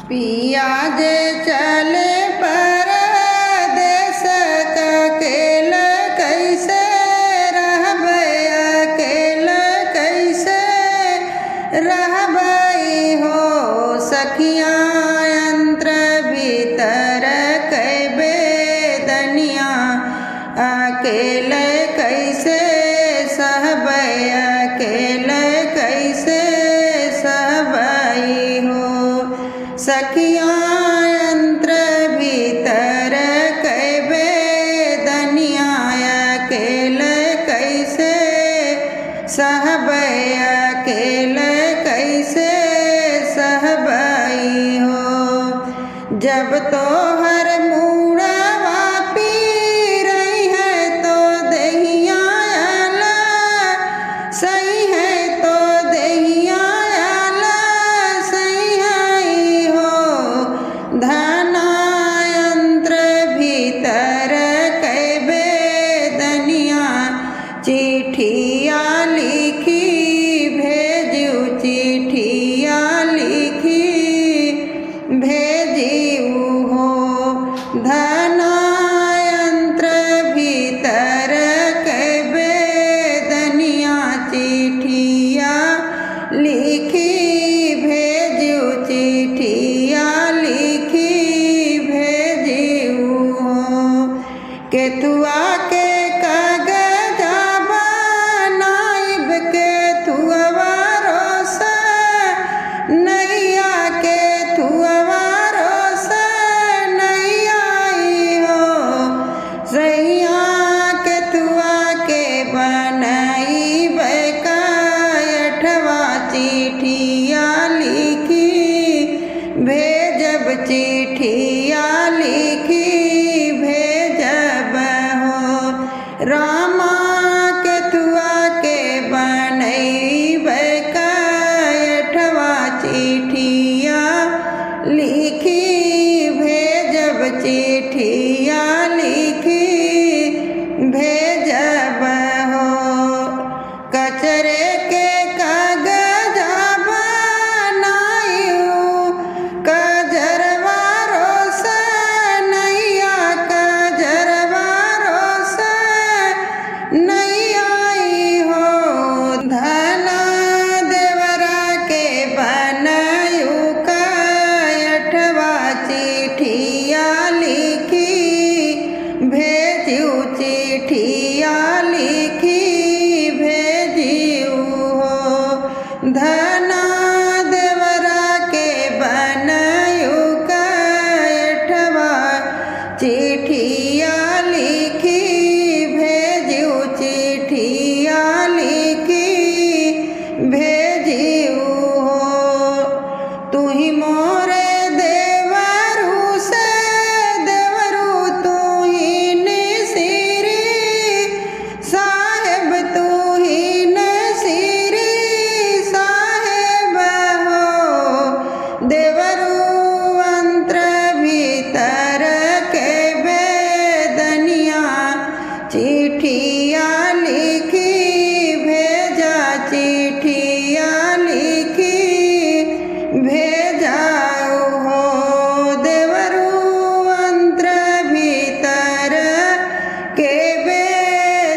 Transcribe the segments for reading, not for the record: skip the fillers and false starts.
पिया जे चले परदेस अकेल कैसे रहबै, अकेल कैसे रहबै हो सखिया यंत्र भीतर कैबे दनिया, अकेल कैसे सहबै, अकेल कैसे सहबै हो सखिया यंत्र भीतर कैबे दनिया, अकेल कैसे सहबै, अकेल कैसे सहबै हो। जब तोहर मुड़वा पीरई है तो देहिया आला सही है, तो देहिया आला सही है हो। धना यंत्र भीतर कैबे दनिया, चिट्ठिया लिखी भेजू, चिट्ठिया लिखी भेजू हो। धना यंत्र भीतर कैबे दनिया, चिट्ठिया लिखी भेजू, चिट्ठिया लिखी भेजू हो। केथुआ के कागजा बनाइब, केथुआ रोस नैया, केथुआ रोस नैया हो। सैया केथुआ के बनाइब कायठवा, चिट्ठिया लिखी भेजब, चिट्ठिया लिखी भेजब हो। रामा केथुआ के बनैब कायठवा, चिट्ठिया लिखी भेजब, चिट्ठिया लिखी भेजब हो। कचरे के कागजा बनायू, कजरवा रोस नैया, कजरवा रोस नैया हो। धना देवरा के बनायू कायठवा, चिट्ठिया लिखी भेजू, चिट्ठिया लिखी भेजू हो। धना देवरा के बनायू कायठवा, चिट्ठिया लिखी भेजू, चिट्ठिया लिखी भेजू हो। तू ही मोरे देवरू से देवरू, तू ही नसीरी साहेब, तू ही नसीरी साहेब हो। देवरू यंत्र भीतर कैबे दनिया, चिट्ठिया लिखी भेजा, चिट्ठिया लिखी भेजाऊ हो। देवरू यंत्र भीतर कैबे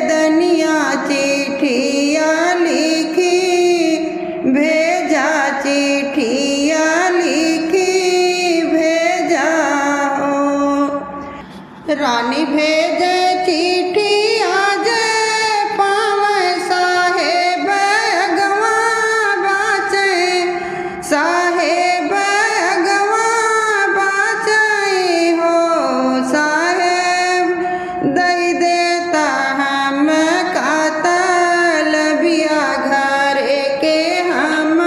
दनिया, चिट्ठिया लिखी भेजा, चिट्ठिया लिखी भेजा हो। रानी भेजे चिट्ठी आज पावे साहेब अगवा बाचे, साहेब अगवा बाचे हो। साहेब दई देता हम कातल बिया, घर के हम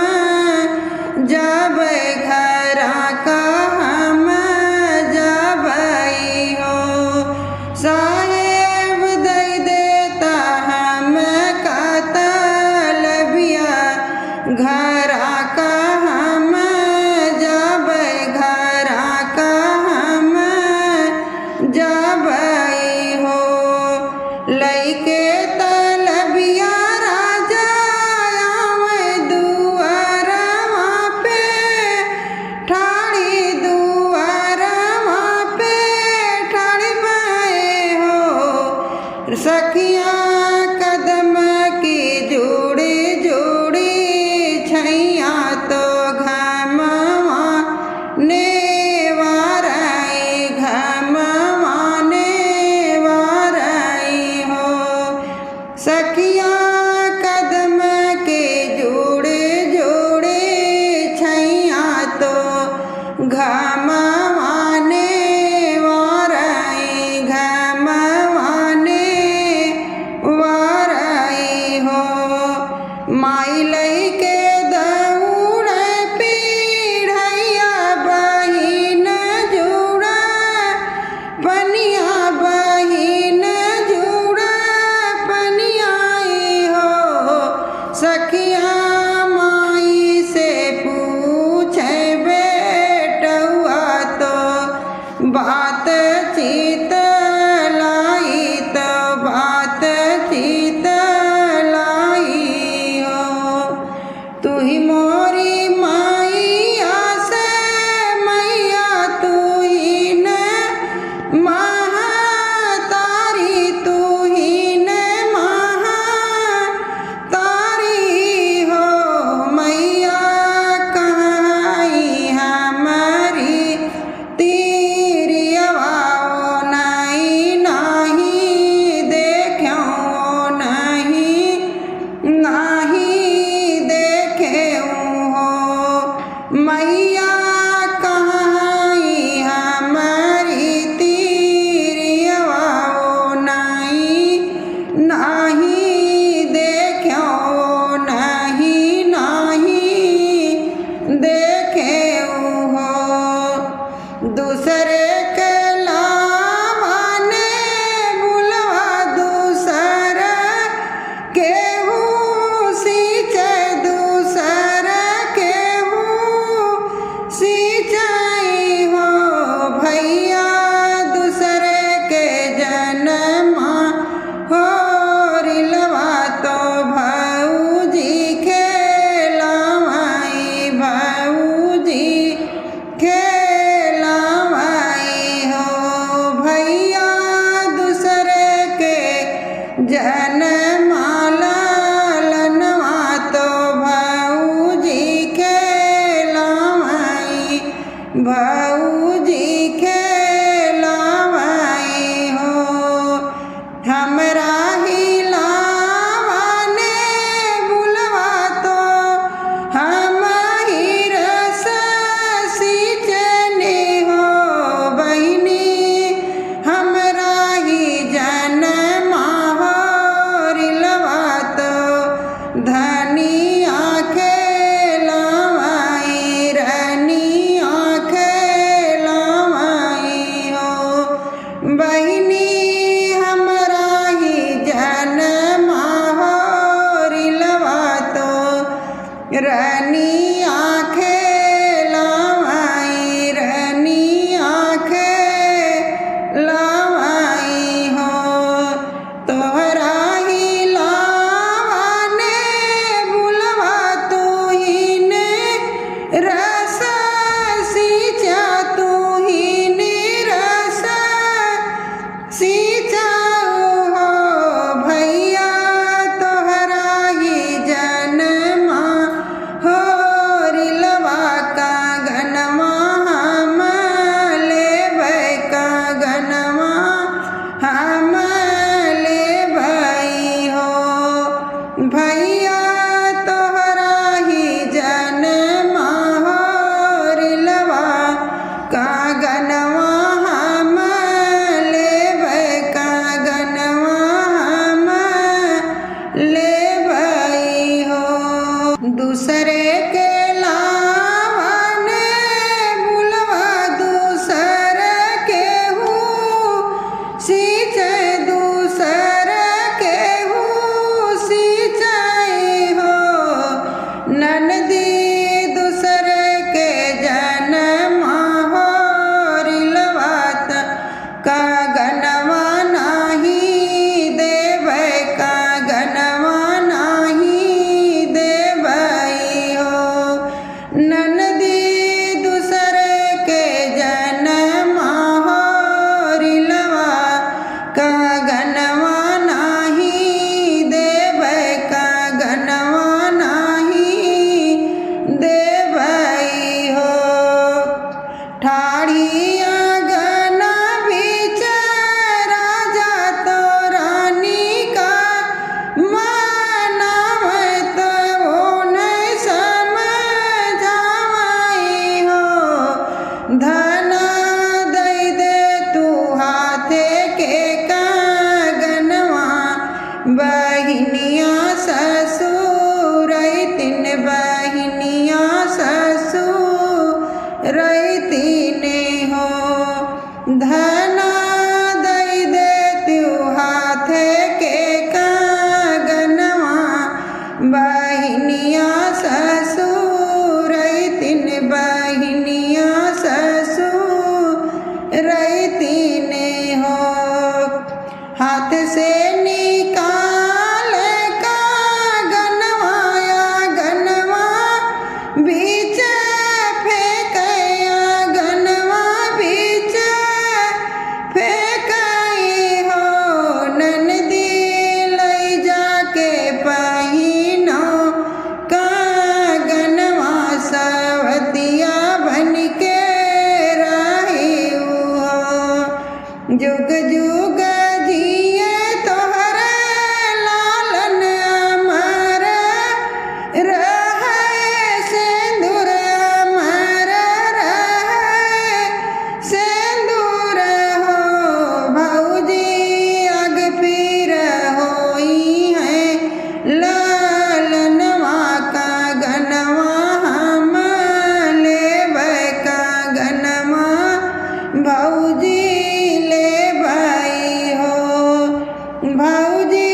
जब घरा का हम जबई हो। साहेब दई देता हम कातल बिया, घरा का हम जब घरा का हम जबई हो। लइके तलबिया राजा आवे दुआरवा पे, सखियाँ कदम की जोड़ी जोड़ी छैया तो घमवा ने वाराई घमवा ने वाराई हो। सखियाँ कदम के जोड़े जोड़े छैया तो घमवा ने वाराई घमवा ने वाराई हो। माई लइके दौड़े पीढ़ैया बहिन जुड़ा पनिया बहिन जुड़ा पनियाई हो। सखियाँ माई से पूछे बेटुआ तो बात चीत लाई तो बात चीत लाई हो। तू ही मोरी मैया से मैया तू ही न महातारी तू ही न महातारी हो। मैया कहाई हमारी तीरियवा नहीं नहीं देखो नहीं नहीं देखे हो। मैया कहाई हमारी तीरियवा नहीं नहीं देखो नहीं नहीं देखे हो। दूसरे के लावाने बुलवा दूसर केहू सींचे दूसर केहू सींचाई हो। भैया दूसरे के जन्मा हो रिलवा तो भौजी खेलावाई भौजी खेलावाई हो। भैया दूसरे के जन्मा ललनवा तो भौजी खेलावाई भौजी खेलावाई हो। हमरा ही लावाने बुलवा तो हम ही रस सींचने हो। बहिनी हमरा ही जन्मा हो रिलवा तो धनिया खेलावाई रनिया खेलावाई धना दई दे तू हाथे के कागनवा बहिनिया ससुर तिन बहिनिया ससुर तीने हो धना दई दे तू हाथे के कागनवा बहिनिया ससुर तिन बहिनिया ससुर तीने हो हाथ से निकाल कागनवाया गनवा बीच फेंकया गनवा बीच फेंकई हो ननदी लई जाके पहिनो कागनवा सवतिया बन के रही हो जुग जुग जिए तोहरे लालन अमर रहे सिंदूर अमर रहे सिंदूर हो भौजी अग पीर होई है लालनवा का गनवा हम लेबै का गनवा भौजी भौजी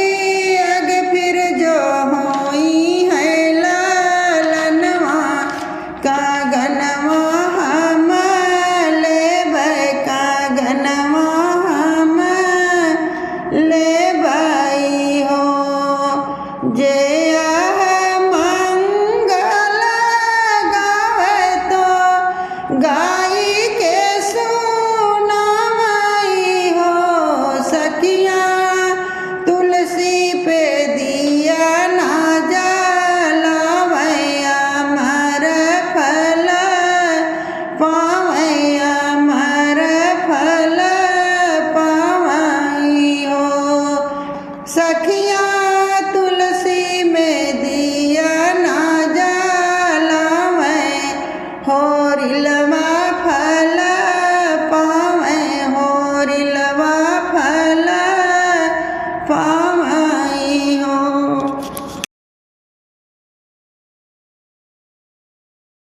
अग फिर जो होई है लालनवा का गनवा हम लेबै का गनवा हम लेबै हो जे मंगल गावे तो गाई के सुनामई हो सखिया तुलसी पे दिया ना जलावैया मर फल पावैया मर फल पावई हो सखिया तुलसी में दिया ना जलावै होरिलवा फल पावै होरिलवा फल पा